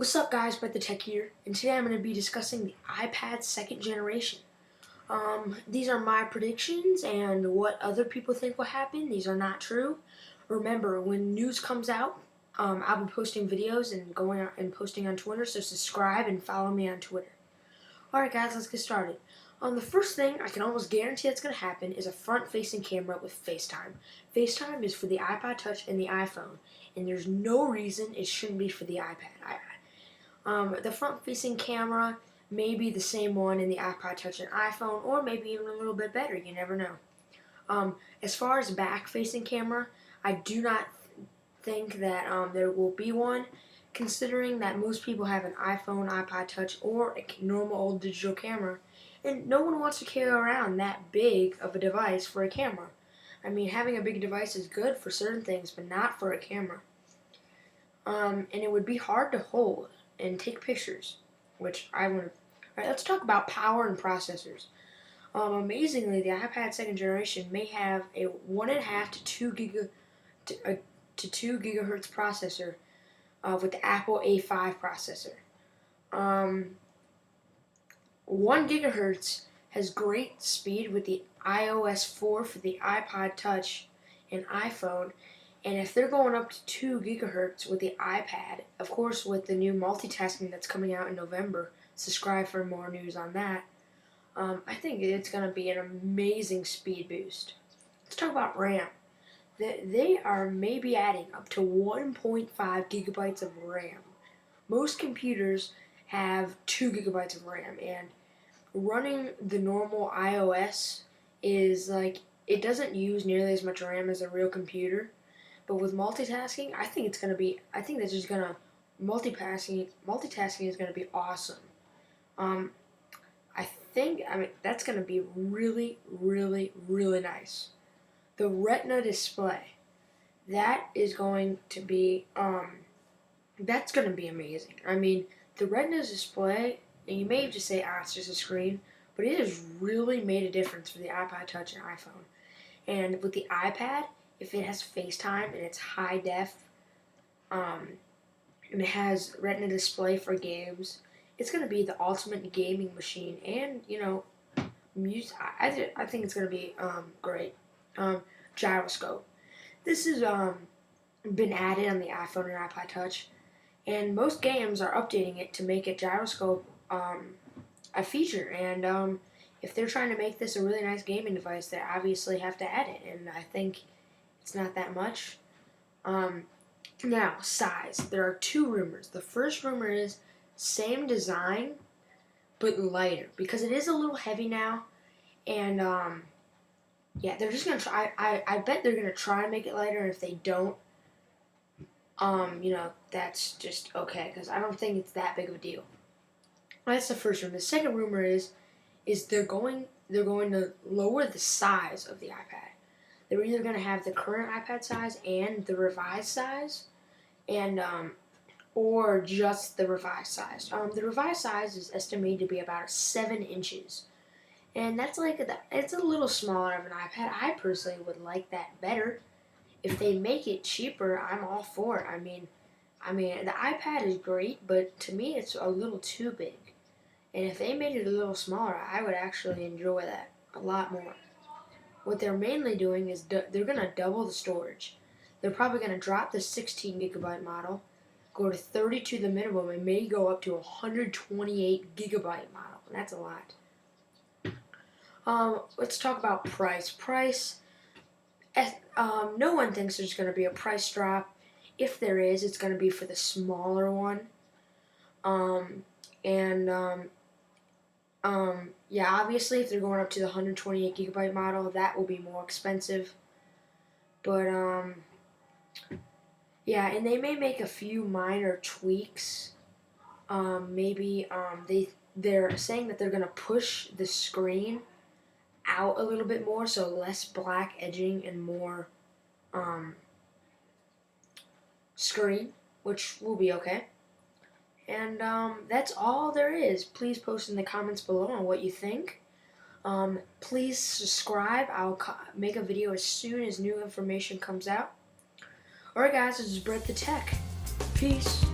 What's up guys, Brett the Tech here, and today I'm going to be discussing the iPad second generation. These are my predictions and what other people think will happen. These are not true. Remember, when news comes out, I'll be posting videos and going out and posting on Twitter, so subscribe and follow me on Twitter. Alright guys, let's get started. The first thing I can almost guarantee that's going to happen is a front-facing camera with FaceTime. FaceTime is for the iPod Touch and the iPhone, and there's no reason it shouldn't be for the iPad. The front-facing camera may be the same one in the iPod Touch and iPhone, or maybe even a little bit better. You never know. As far as back-facing camera, I do not think that there will be one, considering that most people have an iPhone, iPod Touch, or a normal old digital camera, and no one wants to carry around that big of a device for a camera. I mean, having a big device is good for certain things, but not for a camera. And it would be hard to hold and take pictures, which I want to. Alright, let's talk about power and processors. Amazingly, the iPad second generation may have a 1.5 to 2 gigahertz processor with the Apple A5 processor. 1 gigahertz has great speed with the iOS 4 for the iPod Touch and iPhone. And if they're going up to 2 gigahertz with the iPad, of course with the new multitasking that's coming out in November, subscribe for more news on that, I think it's going to be an amazing speed boost. Let's talk about RAM. They are maybe adding up to 1.5 gigabytes of RAM. Most computers have 2 gigabytes of RAM, and running the normal iOS is like, it doesn't use nearly as much RAM as a real computer. But with multitasking, I think that's just gonna multitasking is gonna be awesome. I mean that's gonna be really, really, really nice. The Retina display, that is going to be that's gonna be amazing. I mean, the Retina display, and you may just say, it's just a screen, but it has really made a difference for the iPod Touch and iPhone. And with the iPad, if it has FaceTime and it's high def, and it has Retina display for games, it's gonna be the ultimate gaming machine. And music. I think it's gonna be great. Gyroscope. This has been added on the iPhone and iPod Touch, and most games are updating it to make it gyroscope a feature. And if they're trying to make this a really nice gaming device, they obviously have to add it. And I think it's not that much. Now, size. There are 2 rumors. The first rumor is same design, but lighter, because it is a little heavy now. And yeah, they're just gonna try. I bet they're gonna try and make it lighter. And if they don't, that's just okay, because I don't think it's that big of a deal. That's the first rumor. The second rumor is they're going to lower the size of the iPad. They're either going to have the current iPad size and the revised size, and or just the revised size. The revised size is estimated to be about 7 inches, and that's it's a little smaller of an iPad. I personally would like that better. If they make it cheaper, I'm all for it. I mean, the iPad is great, but to me, it's a little too big. And if they made it a little smaller, I would actually enjoy that a lot more. What they're mainly doing is they're going to double the storage. They're probably going to drop the 16 gigabyte model, go to 32 the minimum, and may go up to 128 gigabyte model. And that's a lot. Let's talk about price. No one thinks there's going to be a price drop. If there is, it's going to be for the smaller one. Yeah, obviously, if they're going up to the 128 gigabyte model, that will be more expensive. But, yeah, and they may make a few minor tweaks. They're saying that they're going to push the screen out a little bit more, so less black edging and more, screen, which will be okay. And that's all there is. Please post in the comments below on what you think. Please subscribe. I'll make a video as soon as new information comes out. Alright guys, this is Brett the Tech. Peace.